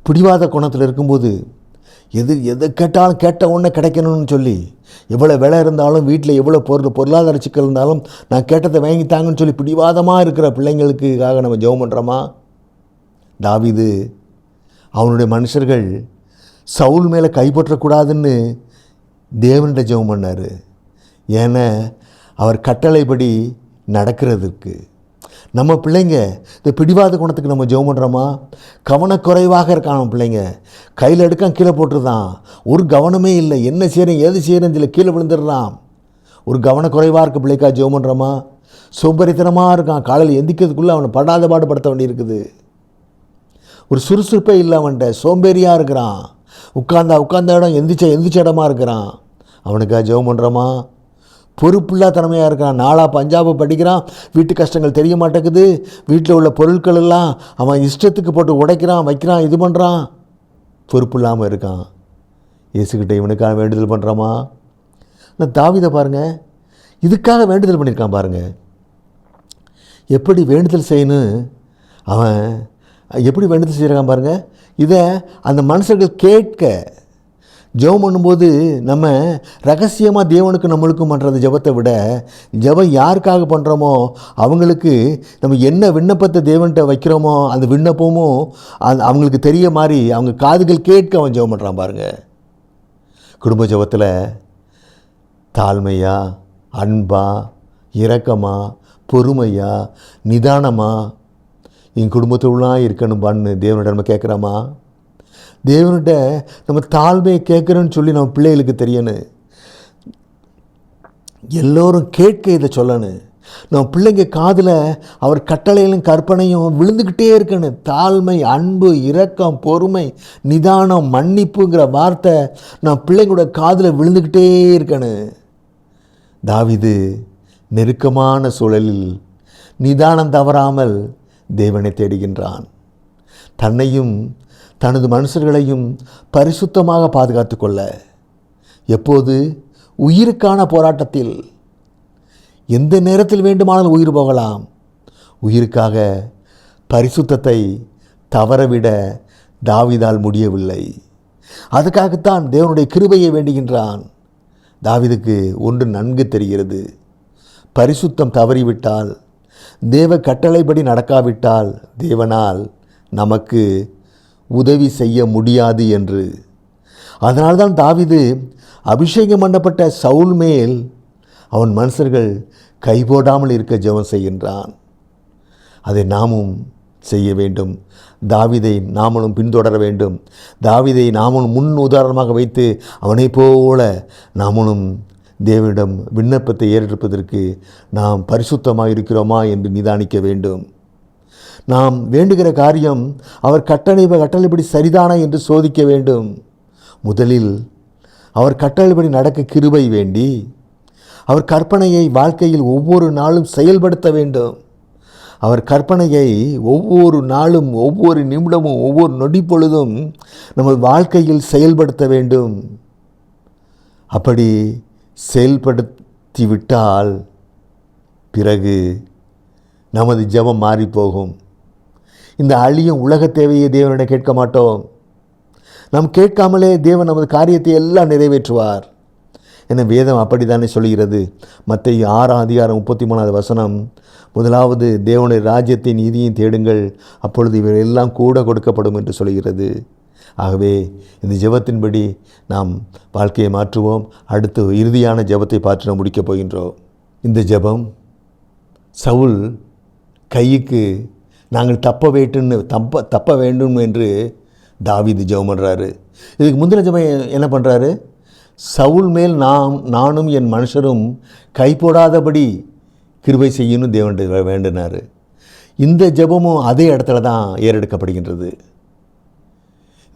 பிடிவாத குணத்தில் இருக்கும்போது எதை கேட்டாலும் கேட்ட உடனே கிடைக்கணும்னு சொல்லி, எவ்வளோ விலை இருந்தாலும் வீட்டில் எவ்வளோ பொருளாதார சிக்கல் இருந்தாலும் நான் கேட்டதை வாங்கித்தாங்கன்னு சொல்லி பிடிவாதமாக இருக்கிற பிள்ளைங்களுக்காக நம்ம ஜெபம் பண்ணுறோமா? தாவீது அவனுடைய மனுஷர்கள் சவுல் மேலே கைப்பற்றக்கூடாதுன்னு தேவன்கிட்ட ஜெபம் பண்ணார். ஏன்னா அவர் கட்டளைப்படி நடக்கிறதுக்கு. நம்ம பிள்ளைங்க இந்த பிடிவாத குணத்துக்கு நம்ம ஜெபம் பண்ணுறோமா? கவனக்குறைவாக இருக்கான் நம்ம பிள்ளைங்க. கையில் எடுக்கான் கீழே போட்டுருதான், ஒரு கவனமே இல்லை. என்ன செய்கிறேன் எது செய்கிறேன்னு சொல்லி கீழே விழுந்துடுறான். ஒரு கவனக்குறைவாக இருக்க பிள்ளைக்கா ஜெபம் பண்ணுறோமா? சோம்பேறித்தனமாக இருக்கான், காலையில் எந்திக்கிறதுக்குள்ளே அவனை படாத பாடுபடுத்த வேண்டியிருக்குது. ஒரு சுறுசுறுப்பே இல்லை அவன்கிட்ட, சோம்பேறியாக இருக்கிறான். உட்கார்ந்த இடம் எந்திரிச்ச இடமா இருக்கிறான். அவனுக்காக ஜெபம் பண்ணுறோமா? பொறுப்புள்ளா தனமையாக இருக்கான். நாளாக பஞ்சாபை படிக்கிறான், வீட்டு கஷ்டங்கள் தெரிய மாட்டேங்குது. வீட்டில் உள்ள பொருட்கள் எல்லாம் அவன் இஷ்டத்துக்கு போட்டு உடைக்கிறான், வைக்கிறான், இது பண்ணுறான். பொறுப்பு இல்லாமல் இருக்கான். இயேசுக்கிட்ட இவனுக்காக வேண்டுதல் பண்ணுறோமா? நான் தாவீதை பாருங்கள், இதுக்காக வேண்டுதல் பண்ணியிருக்கான் பாருங்கள். எப்படி வேண்டுதல் செய்யணும், அவன் எப்படி வேண்டுதல் செய்கிறான் பாருங்கள். இதை அந்த மனுஷர்கள் கேட்க ஜெபம் பண்ணும்போது நம்ம ரகசியமாக தேவனுக்கு நம்மளுக்கும் பண்ணுறது ஜெபத்தை விட, ஜெபம் யாருக்காக பண்ணுறோமோ அவங்களுக்கு நம்ம என்ன விண்ணப்பத்தை தேவன்கிட்ட வைக்கிறோமோ அந்த விண்ணப்பமும் அவங்களுக்கு தெரிய மாதிரி அவங்க காதுகள் கேட்க அவன் ஜெபம் பண்ணுறான் பாருங்கள். குடும்ப ஜெபத்தில் தாழ்மையா, அன்பா, இரக்கமா, பொறுமையா, நிதானமா என் குடும்பத்துலாம் இருக்கணும்பான்னு தேவனிடம் நம்ம கேட்குறோமா? தேவன்கிட்ட நம்ம தாழ்மையை கேட்குறோன்னு சொல்லி நம்ம பிள்ளைகளுக்கு தெரியணும். எல்லோரும் கேட்க இதை சொல்லணும். நம்ம பிள்ளைங்க காதில் அவர் கட்டளைகளும் கற்பனையும் விழுந்துக்கிட்டே இருக்கணும். தாழ்மை, அன்பு, இரக்கம், பொறுமை, நிதானம், மன்னிப்புங்கிற வார்த்தை நம்ம பிள்ளைங்களோட காதில் விழுந்துக்கிட்டே இருக்கணும். தாவீது நெருக்கமான சூழலில் நிதானம் தவறாமல் தேவனை தேடுகின்றான். தன்னையும் தனது மனுஷர்களையும் பரிசுத்தமாக பாதுகாத்து கொள்ள, எப்போது உயிருக்கான போராட்டத்தில் எந்த நேரத்தில் வேண்டுமானாலும் உயிர் போகலாம். உயிருக்காக பரிசுத்தத்தை தவறவிட தாவீதால் முடியவில்லை. அதுக்காகத்தான் தேவனுடைய கிருபையை வேண்டுகின்றான். தாவீதுக்கு ஒன்று நன்கு தெரிகிறது, பரிசுத்தம் தவறிவிட்டால், தேவ கட்டளைப்படி நடக்காவிட்டால் தேவனால் நமக்கு உதவி செய்ய முடியாது என்று. அதனால்தான் தாவீது அபிஷேகம் பண்ணப்பட்ட சவுல் மேல் அவன் மனுஷர்கள் கைபோடாமல் இருக்க ஜெபம் செய்கின்றான். அதை நாமும் செய்ய வேண்டும். தாவீதை நாமளும் பின்தொடர வேண்டும். தாவீதை நாமளும் முன் உதாரணமாக வைத்து அவனை போல நாமளும் தேவனிடம் விண்ணப்பத்தை ஏறெடுப்பதற்கு நாம் பரிசுத்தமாக இருக்கிறோமா என்று நிதானிக்க வேண்டும். நாம் வேண்டுகிற காரியம் அவர் கட்டளைப்படி சரிதானா என்று சோதிக்க வேண்டும். முதலில் அவர் கட்டளைப்படி நடக்க கிருபை வேண்டி அவர் கற்பனையை வாழ்க்கையில் ஒவ்வொரு நாளும் செயல்படுத்த வேண்டும். அவர் கற்பனையை ஒவ்வொரு நாளும், ஒவ்வொரு நிமிடமும், ஒவ்வொரு நொடி பொழுதும் நமது வாழ்க்கையில் செயல்படுத்த வேண்டும். அப்படி செயல்படுத்திவிட்டால் பிறகு நமது ஜெபம் மாறிப்போகும். இந்த அழியும் உலக தேவையை தேவனிடம் கேட்க மாட்டோம். நாம் கேட்காமலே தேவன் நமது காரியத்தை எல்லாம் நிறைவேற்றுவார் என வேதம் அப்படித்தானே சொல்கிறது. மத்தேயு 6:33 முதலாவது தேவனுடைய ராஜ்யத்தின் நீதியையும் தேடுங்கள், அப்பொழுது இவை எல்லாம் கூட கொடுக்கப்படும் என்று சொல்கிறது. ஆகவே இந்த ஜெபத்தின்படி நாம் வாழ்க்கையை மாற்றுவோம். அடுத்து இறுதியான ஜெபத்தை பார்த்து நாம் முடிக்கப் போகின்றோம். இந்த ஜெபம் சவுல் கைக்கு நாங்கள் தப்ப வேண்டும் என்று தாவீது ஜெபம் பண்ணுறாரு. இதுக்கு முந்தின ஜெபம் என்ன பண்ணுறாரு? சவுல் மேல் நானும் என் மனுஷரும் கை போடாதபடி கிருபை செய்யணும் தேவன்கிட்ட வேண்டினார். இந்த ஜெபமும் அதே இடத்துல தான் ஏறெடுக்கப்படுகின்றது.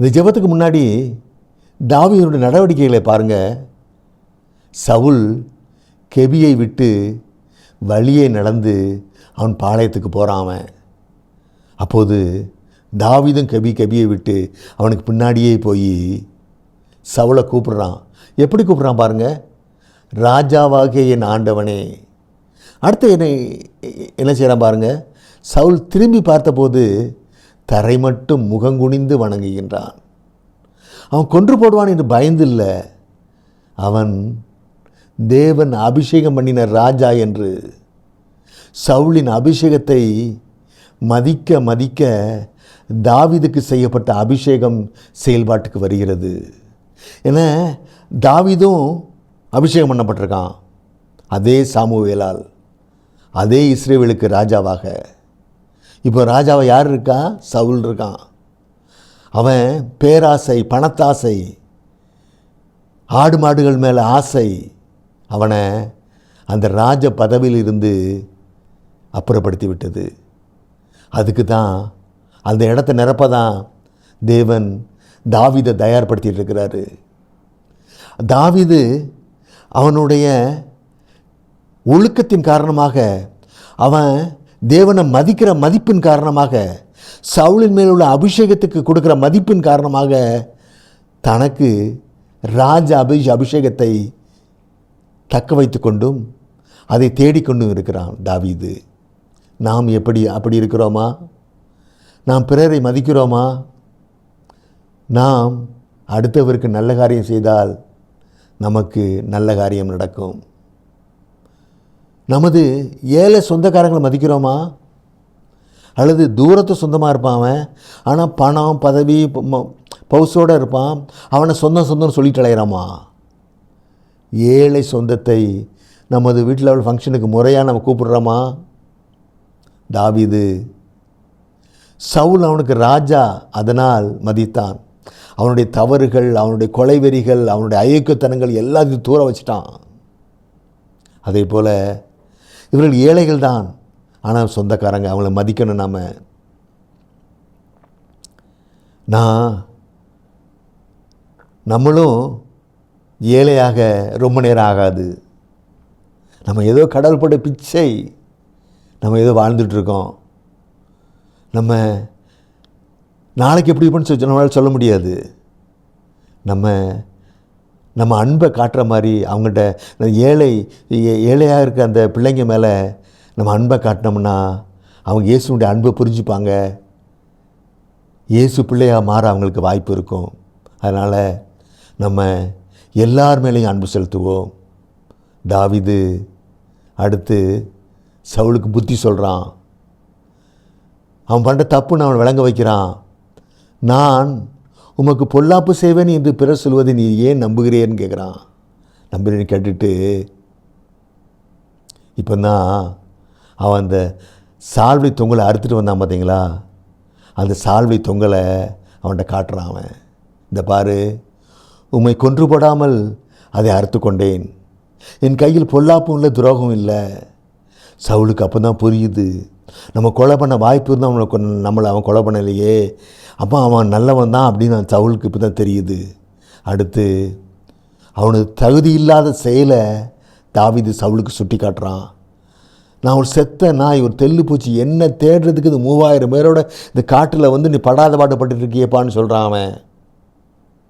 இந்த ஜெபத்துக்கு முன்னாடி தாவீதுடைய நடவடிக்கைகளை பாருங்கள். சவுல் கெபியை விட்டு வழியே நடந்து அவன் பாளையத்துக்கு போகிறான் அவன். அப்போது தாவீதும் கெபியை விட்டு அவனுக்கு பின்னாடியே போய் சவுலை கூப்பிடுறான். எப்படி கூப்பிட்றான் பாருங்கள், ராஜாவாகிய என் ஆண்டவனே. அடுத்து என்ன செய்கிறான் பாருங்கள், சவுல் திரும்பி பார்த்தபோது தரை மட்டும் முகங்குனிந்து வணங்குகின்றான். அவன் கொன்று போடுவான் என்று பயந்து இல்லை, அவன் தேவன் அபிஷேகம் பண்ணின ராஜா என்று சவுலின் அபிஷேகத்தை மதிக்க மதிக்க தாவீதுக்கு செய்யப்பட்ட அபிஷேகம் செயல்பாட்டுக்கு வருகிறது. ஏன்னா தாவீதும் அபிஷேகம் பண்ணப்பட்டிருக்கான், அதே சாமுவேலால், அதே இஸ்ரேவேலுக்கு ராஜாவாக. இப்போ ராஜாவை யார் இருக்கா? சவுல் இருக்கான். அவன் பேராசை, பணத்தாசை, ஆடு மாடுகள் மேலே ஆசை அவனை அந்த ராஜ பதவியில் இருந்து அப்புறப்படுத்தி விட்டது. அதுக்கு தான் அந்த இடத்த நிரப்ப தான் தேவன் தாவீதை தயார்படுத்திட்டு இருக்கிறாரு. தாவீது அவனுடைய ஒழுக்கத்தின் காரணமாக, அவன் தேவனை மதிக்கிற மதிப்பின் காரணமாக, சவுலின் மேல் உள்ள அபிஷேகத்துக்கு கொடுக்குற மதிப்பின் காரணமாக தனக்கு ராஜ அபிஷேகத்தை தக்க வைத்து கொண்டும் அதை தேடிக்கொண்டும் இருக்கிறான் தாவீது. நாம் அப்படி இருக்கிறோமா? நாம் பிறரை மதிக்கிறோமா? நாம் அடுத்தவருக்கு நல்ல காரியம் செய்தால் நமக்கு நல்ல காரியம் நடக்கும். நமது ஏழை சொந்தக்காரங்களை மதிக்கிறோமா? அல்லது தூரத்து சொந்தமாக இருப்பான் அவன், ஆனால் பணம் பதவி பவுசோடு இருப்பான், அவனை சொந்தம் சொல்லிட்டு அலையிறாமா? ஏழை சொந்தத்தை நமது வீட்டில் உள்ள ஃபங்க்ஷனுக்கு முறையாக நம்ம கூப்பிடுறோமா? தாவீது, சவுல் அவனுக்கு ராஜா, அதனால் மதித்தான். அவனுடைய தவறுகள், அவனுடைய கொலைவெறிகள், அவனுடைய அயோக்கியத்தனங்கள் எல்லாத்தையும் தூர வச்சிட்டான். அதே போல் இவர்கள் ஏழைகள் தான், ஆனால் சொந்தக்காரங்க, அவங்கள மதிக்கணும். நம்மளும் ஏழையாக ரொம்ப நேரம் ஆகாது. நம்ம ஏதோ கடவுள் போட்ட பிச்சை, நம்ம ஏதோ வாழ்ந்துட்டுருக்கோம். நம்ம நாளைக்கு எப்படி இருப்போன்னு நம்மளால் சொல்ல முடியாது. நம்ம அன்பை காட்டுற மாதிரி அவங்கள்ட்ட ஏழையாக இருக்க அந்த பிள்ளைங்க மேலே நம்ம அன்பை காட்டினோம்னா அவங்க இயேசுடைய அன்பை புரிஞ்சுப்பாங்க. இயேசு பிள்ளையாக மாற அவங்களுக்கு வாய்ப்பு இருக்கும். அதனால் நம்ம எல்லார் மேலேயும் அன்பு செலுத்துவோம். தாவீது அடுத்து சவுலுக்கு புத்தி சொல்கிறான். அவன் பண்ணுற தப்புன்னு அவன் விளங்க வைக்கிறான். நான் உமக்கு பொல்லாப்பு செய்வேன் என்று பிறர் சொல்வதை நீ ஏன் நம்புகிறேன்னு கேட்குறான். நம்புகிறேன்னு கேட்டுட்டு இப்போ தான் அவன் அந்த சால்வை தொங்கலை அறுத்துட்டு வந்தான் பார்த்தீங்களா, அந்த சால்வை தொங்கலை அவன்கிட்ட காட்டுறான். அவன், இந்த பாரு, உம்மை கொன்று போடாமல் அதை அறுத்து கொண்டேன், என் கையில் பொல்லாப்பும் இல்லை துரோகம் இல்லை. சவுலுக்கு அப்போ தான் புரியுது, நம்ம கொலை பண்ண வாய்ப்பு இருந்தால் நம்மளை அவன் கொலை பண்ணலையே, அப்போ அவன் நல்லவன் தான் அப்படின்னு சவுலுக்கு இப்போ தான் தெரியுது. அடுத்து அவனுக்கு தகுதி இல்லாத செயலை தாவீது சவுலுக்கு சுட்டி காட்டுறான். நான் ஒரு செத்த நாய், ஒரு தெல்லு பூச்சி, என்ன தேடுறதுக்கு இது 3000 பேரோட இந்த காட்டில் நீ படாத பாடுபட்டு இருக்கியப்பான்னு சொல்கிறான் அவன்.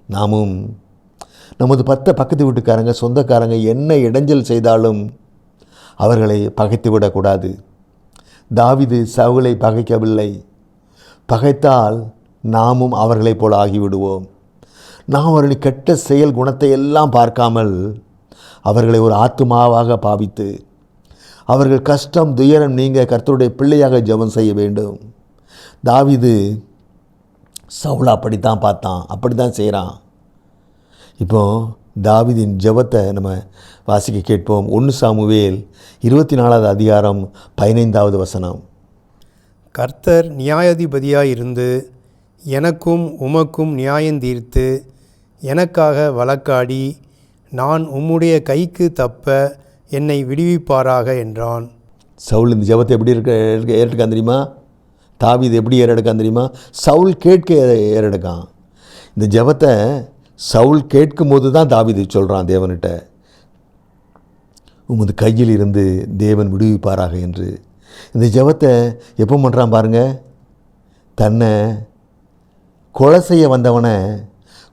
நாமும் நமது பக்கத்து வீட்டுக்காரங்க, சொந்தக்காரங்க என்ன இடைஞ்சல் செய்தாலும் அவர்களை பகைத்து விடக்கூடாது. தாவீது சவுலை பகைக்கவில்லை. பகைத்தால் நாமும் அவர்களைப் போல ஆகிவிடுவோம். நாம் அவர்களின் கெட்ட செயல் குணத்தை எல்லாம் பார்க்காமல் அவர்களை ஒரு ஆத்துமாவாக பாவித்து அவர்கள் கஷ்டம் துயரம் நீங்க கர்த்தருடைய பிள்ளையாக ஜெபம் செய்ய வேண்டும். தாவீது சவுலை அப்படித்தான் பார்த்தான், அப்படி தான் செய்கிறான். இப்போது தாவீதின் ஜெபத்தை நம்ம வாசிக்க கேட்போம். 1 சாமுவேல் 24வது அதிகாரம் 15வது வசனம். கர்த்தர் நியாயாதிபதியாயிருந்து எனக்கும் உமக்கும் நியாயந்தீர்த்து எனக்காக வழக்காடி நான் உம்முடைய கைக்கு தப்ப என்னை விடுவிப்பாராக என்றான். சவுல் இந்த ஜெபத்தை எப்படி ஏறெடுக்கான் தெரியுமா? தாவீது எப்படி ஏறெடுக்கான் தெரியுமா? சவுல் கேட்க ஏறெடுக்கான். இந்த ஜெபத்தை சவுல் கேட்கும் போது தான் தாவீது சொல்கிறான் தேவன்கிட்ட, உமது கையில் இருந்து தேவன் விடுவிப்பாராக என்று. இந்த ஜெபத்தை எப்போ பண்ணுறான் பாருங்க. தன்னை கொலை செய்ய வந்தவனை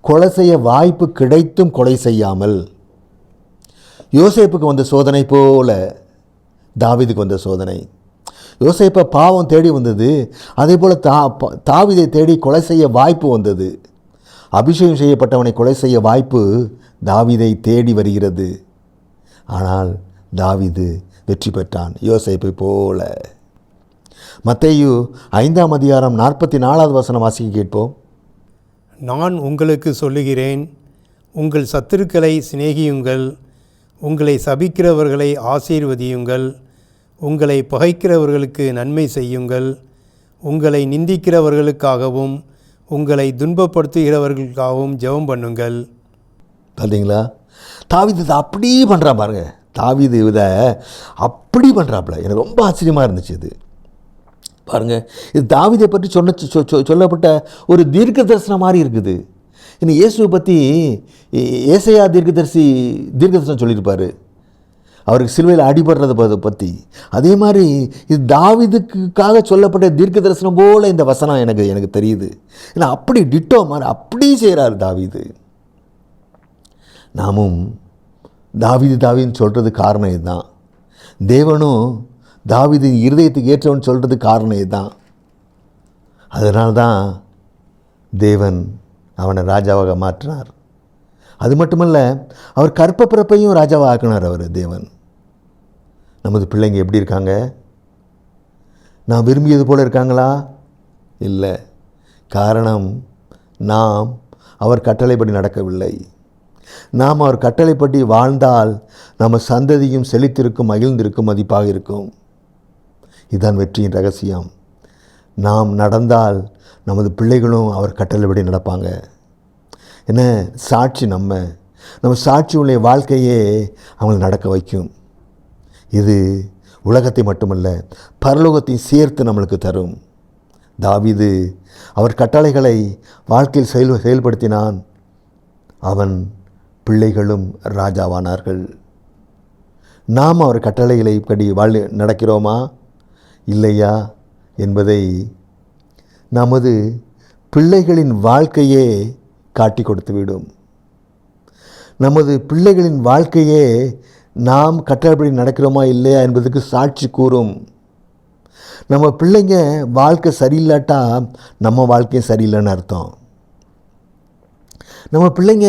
கொலை செய்ய வாய்ப்பு கிடைத்தும் கொலை செய்யாமல், யோசேப்புக்கு வந்த சோதனை போல தாவீதுக்கு வந்த சோதனை. யோசேப்பை பாவம் தேடி வந்தது, அதே போல் தாவீதை தேடி கொலை செய்ய வாய்ப்பு வந்தது. அபிஷேகம் செய்யப்பட்டவனை கொலை செய்ய வாய்ப்பு தாவீதை தேடி வருகிறது. ஆனால் தாவீது வெற்றி பெற்றான் யோசேப்பை போல. மத்தேயு 5ஆம் அதிகாரம் 44வது வசனம் வாசிக்க கேட்போம். நான் உங்களுக்கு சொல்லுகிறேன், உங்கள் சத்துருக்களை சிநேகியுங்கள், உங்களை சபிக்கிறவர்களை ஆசீர்வதியுங்கள், உங்களை பகைக்கிறவர்களுக்கு நன்மை செய்யுங்கள், உங்களை நிந்திக்கிறவர்களுக்காகவும் உங்களை துன்பப்படுத்துகிறவர்களுக்காகவும் ஜெபம் பண்ணுங்கள். பார்த்தீங்களா? தாவீது இதை அப்படி பண்ணுறான் பாருங்க. தாவீது இதை அப்படி பண்ணுறாப்புல. எனக்கு ரொம்ப ஆச்சரியமாக இருந்துச்சு இது. பாருங்கள், இது தாவீதை பற்றி சொல்லப்பட்ட ஒரு தீர்க்க தரிசனம் மாதிரி இருக்குது. இன்னும் இயேசுவை பற்றி ஏசாயா தீர்க்கதரிசனம் சொல்லியிருப்பார், அவருக்கு சிலுவையில் அடிபடுறதை பற்றி. அதே மாதிரி இது தாவீதுக்காக சொல்லப்பட்ட தீர்க்க தரிசனம் போல் இந்த வசனம் எனக்கு தெரியுது. ஏன்னா அப்படி டிட்டோ மாதிரி அப்படி செய்கிறார் தாவீது. நாமும் தாவீதுன்னு சொல்கிறது காரணம் இதுதான். தேவனும் தாவீது இருதயத்துக்கு ஏற்றவன் சொல்கிறது காரணம் இதுதான். அதனால தான் தேவன் அவனை ராஜாவாக மாற்றினார். அது மட்டுமல்ல, அவர் கற்ப பிறப்பையும் ராஜாவாக ஆக்கினார் அவர் தேவன். நமது பிள்ளைங்க எப்படி இருக்காங்க? நான் விரும்பியது போல் இருக்காங்களா? இல்லை. காரணம், நாம் அவர் கட்டளைப்படி நடக்கவில்லை. நாம் அவர் கட்டளைப்படி வாழ்ந்தால் நம்ம சந்ததியும் செழித்திருக்கும், மகிழ்ந்திருக்கும், மதிப்பாக இருக்கும். இதுதான் வெற்றியின் ரகசியம். நாம் நடந்தால் நமது பிள்ளைகளும் அவர் கட்டளைப்படி நடப்பாங்க. என்ன சாட்சி, நம்ம சாட்சி உள்ள வாழ்க்கையே அவங்களை நடக்க வைக்கும். இது உலகத்தை மட்டுமல்ல, பரலோகத்தை சேர்த்து நம்மளுக்கு தரும். தாவீது அவர் கட்டளைகளை வாழ்க்கையில் செயல்படுத்தினான். அவன் பிள்ளைகளும் ராஜாவானார்கள். நாம் அவர் கட்டளைகளை படி நடக்கிறோமா இல்லையா என்பதை நமது பிள்ளைகளின் வாழ்க்கையே காட்டி கொடுத்துவிடும். நமது பிள்ளைகளின் வாழ்க்கையே நாம் கட்டளைப்படி நடக்கிறோமா இல்லையா என்பதுக்கு சாட்சி கூறும். நம்ம பிள்ளைங்க வாழ்க்கை சரியில்லாட்டா நம்ம வாழ்க்கையும் சரியில்லைன்னு அர்த்தம். நம்ம பிள்ளைங்க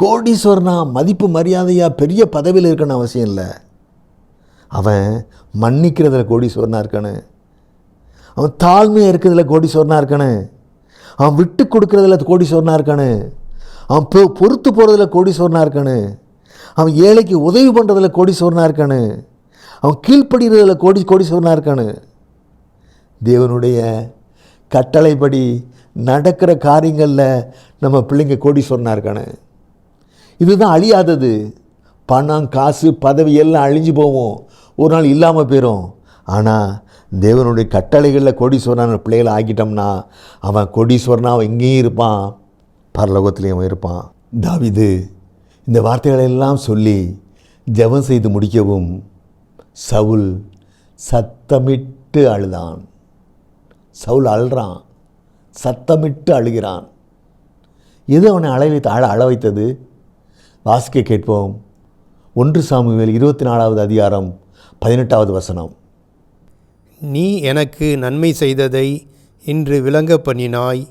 கோடீஸ்வரனா, மதிப்பு மரியாதையாக பெரிய பதவியில் இருக்கணும் அவசியம் இல்லை. அவன் மன்னிக்கிறதுல கோடீஸ்வரனாக இருக்கணும். அவன் தாழ்மையாக இருக்கிறதுல கோடீஸ்வரனாக இருக்கணும். அவன் விட்டு கொடுக்குறதுல கோடீஸ்வரனாக இருக்கணும். அவன் பொறுத்து போகிறதுல கோடீஸ்வரனாக இருக்கணும். அவன் ஏழைக்கு உதவி பண்ணுறதுல கோடீஸ்வரனாக இருக்கணும். அவன் கீழ்ப்படுகிறதுல கோடீஸ்வரனாக இருக்கணும். தேவனுடைய கட்டளைப்படி நடக்கிற காரியங்களில் நம்ம பிள்ளைங்க கோடீஸ்வரனாக இருக்கணும். இதுதான் அழியாதது. பணம், காசு, பதவி எல்லாம் அழிஞ்சு போவோம், ஒரு நாள் இல்லாமல் போயிடும். ஆனால் தேவனுடைய கட்டளைகளில் கோடீஸ்வரனான பிள்ளைகளை ஆக்கிட்டோம்னா அவன் கோடீஸ்வரனாக அவன் இங்கேயும் இருப்பான், பரலோகத்திலையும் அவன் இருப்பான். தாவீது இந்த வார்த்தைகளெல்லாம் சொல்லி ஜெபம் செய்து முடிக்கவும் சவுல் சத்தமிட்டு அழுதான். சவுல் அழுறான், சத்தமிட்டு அழுகிறான். எது அவனை அழ வைத்தது? வாசிக்க கேட்போம். 1 சாமுவேல் 24வது அதிகாரம் 18வது வசனம். நீ எனக்கு நன்மை செய்ததை இன்று விளங்க பண்ணினாய்.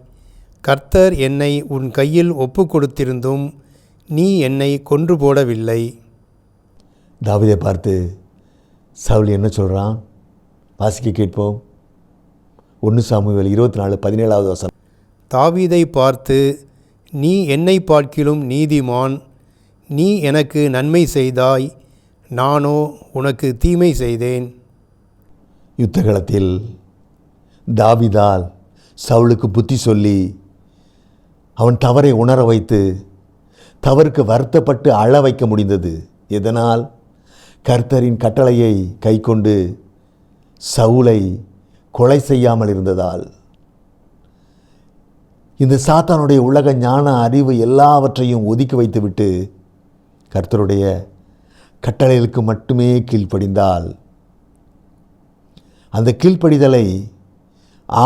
கர்த்தர் என்னை உன் கையில் ஒப்பு கொடுத்திருந்தும் நீ என்னை கொன்று போடவில்லை. தாவீதை பார்த்து சவுல் என்ன சொல்கிறான்? வாசிக்க கேட்போம். 1 சாமுவேல் 24:17வது வசனம். தாவீதை பார்த்து, நீ என்னை பார்க்கிலும் நீதிமான், நீ எனக்கு நன்மை செய்தாய், நானோ உனக்கு தீமை செய்தேன். யுத்தகளத்தில் தாவீதால் சவுலுக்கு புத்தி சொல்லி அவன் தவறை உணர வைத்து தவறுக்கு வருத்தப்பட்டு அழ வைக்க முடிந்தது. எதனால்? கர்த்தரின் கட்டளையை கைக்கொண்டு சவுலை கொலை செய்யாமல் இருந்ததால். இந்த சாத்தானுடைய உலக ஞான அறிவு எல்லாவற்றையும் ஒதுக்கி வைத்துவிட்டு கர்த்தருடைய கட்டளைகளுக்கு மட்டுமே கீழ்ப்படிந்தால், அந்த கீழ்ப்படிதலை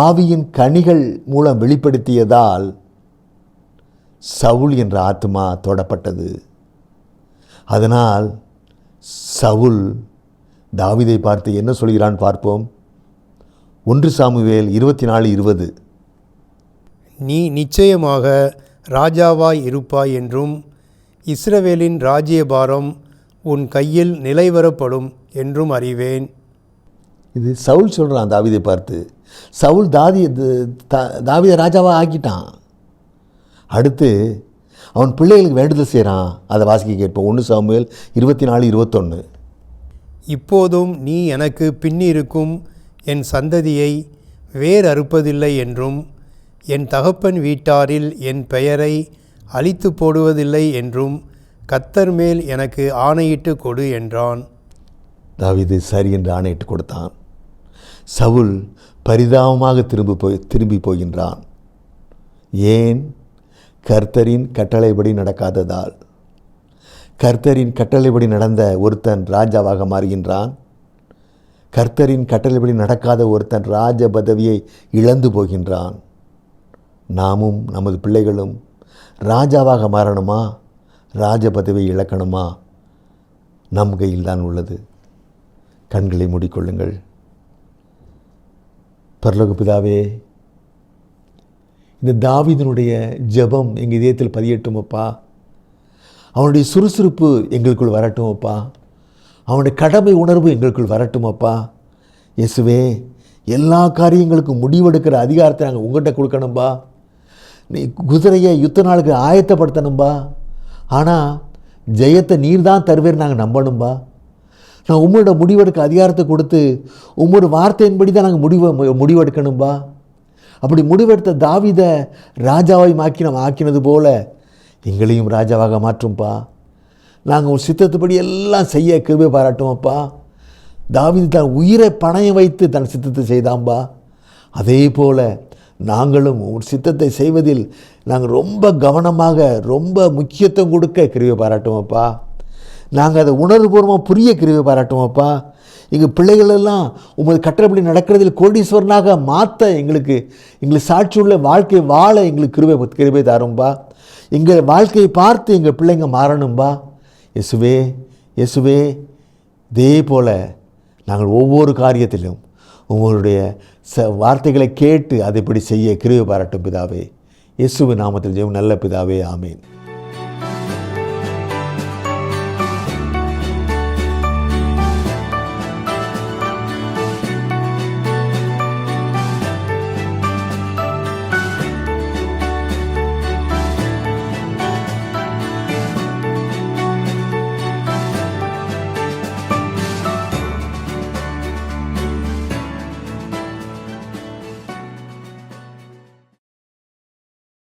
ஆவியின் கனிகள் மூலம் வெளிப்படுத்தியதால் சவுல் என்ற ஆத்துமா தொடப்பட்டது. அதனால் சவுல் தாவீதை பார்த்து என்ன சொல்கிறான் பார்ப்போம். 1 சாமுவேல் 24:20. நீ நிச்சயமாக ராஜாவாய் இருப்பாய் என்றும் இஸ்ரவேலின் ராஜ்யபாரம் உன் கையில் நிலைவரப்படும் என்றும் அறிவேன். இது சவுல் சொல்கிறான் தாவீதை பார்த்து. சவுல் தாவீதை ராஜாவாக ஆக்கிட்டான். அடுத்து அவன் பிள்ளைகளுக்கு வேண்டுதல் செய்கிறான். அதை வாசிக்க கேட்போம். 1 சாமுவேல் 24:21. இப்போதும் நீ எனக்கு பின்னிருக்கும் என் சந்ததியை வேர் அறுப்பதில்லை என்றும் என் தகப்பன் வீட்டாரில் என் பெயரை அழித்து போடுவதில்லை என்றும் கர்த்தர் மேல் எனக்கு ஆணையிட்டு கொடு என்றான். தாவீது சரி என்று ஆணையிட்டு கொடுத்தான். சவுல் பரிதாபமாக திரும்பி போகின்றான். ஏன்? கர்த்தரின் கட்டளைப்படி நடக்காததால். கர்த்தரின் கட்டளைப்படி நடந்த ஒருத்தன் ராஜாவாக மாறுகின்றான். கர்த்தரின் கட்டளைப்படி நடக்காத ஒருத்தன் ராஜ பதவியை இழந்து போகின்றான். நாமும் நமது பிள்ளைகளும் ராஜாவாக மாறணுமா, ராஜ பதவியை இழக்கணுமா? நம் கையில் தான் உள்ளது. கண்களை மூடிக்கொள்ளுங்கள். பரலோக பிதாவே, இந்த தாவீதினுடைய ஜெபம் எங்கள் இதயத்தில் பதியட்டும் அப்பா. அவனுடைய சுறுசுறுப்பு எங்களுக்குள் வரட்டும் அப்பா. அவனுடைய கடமை உணர்வு எங்களுக்குள் வரட்டும் அப்பா. இயேசுவே, எல்லா காரியங்களுக்கும் முடிவெடுக்கிற அதிகாரத்தை நாங்கள் உங்கள்கிட்ட கொடுக்கணும்பா. நீ குதிரையை யுத்த நாளுக்கு ஆயத்தப்படுத்தணும்பா. ஆனால் ஜெயத்தை நீர் தான் தருவேர் நாங்கள் நம்பணும்பா. நான் உங்களோட முடிவெடுக்க அதிகாரத்தை கொடுத்து உங்களோட வார்த்தையின்படி தான் நாங்கள் முடிவெடுக்கணும்பா. அப்படி முடிவெடுத்த தாவீதை ராஜாவை ஆக்கினது போல எங்களையும் ராஜாவாக மாற்றும்பா. நாங்கள் உன் சித்தத்துப்படி எல்லாம் செய்ய கிருபை பாராட்டுவோம்ப்பா. தாவீது தன் உயிரை பணயம் வைத்து தன் சித்தத்தை செய்தாம்பா. அதே போல் நாங்களும் உன் சித்தத்தை செய்வதில் நாங்கள் ரொம்ப கவனமாக, ரொம்ப முக்கியத்துவம் கொடுக்க கிருபை பாராட்டுவோம்ப்பா. நாங்கள் அதை உணர்வுபூர்வமாக புரிய கிருபை பாராட்டுவோம்ப்பா. எங்கள் பிள்ளைகளெல்லாம் உமது கட்டளைப்படி நடக்கிறதில் கோடீஸ்வரனாக மாற்ற எங்களுக்கு சாட்சியுள்ள வாழ்க்கை வாழ எங்களுக்கு கிருபை தாரும்பா. எங்கள் வாழ்க்கையை பார்த்து எங்கள் பிள்ளைங்க மாறணும்பா. இயேசுவே, இயேசுவே, இதே போல் நாங்கள் ஒவ்வொரு காரியத்திலும் உங்களுடைய வார்த்தைகளை கேட்டு அதைப்படி செய்ய கிருபை பாராட்டும் பிதாவே. இயேசுவின் நாமத்தில் ஜெபம் நல்ல பிதாவே. ஆமீன்.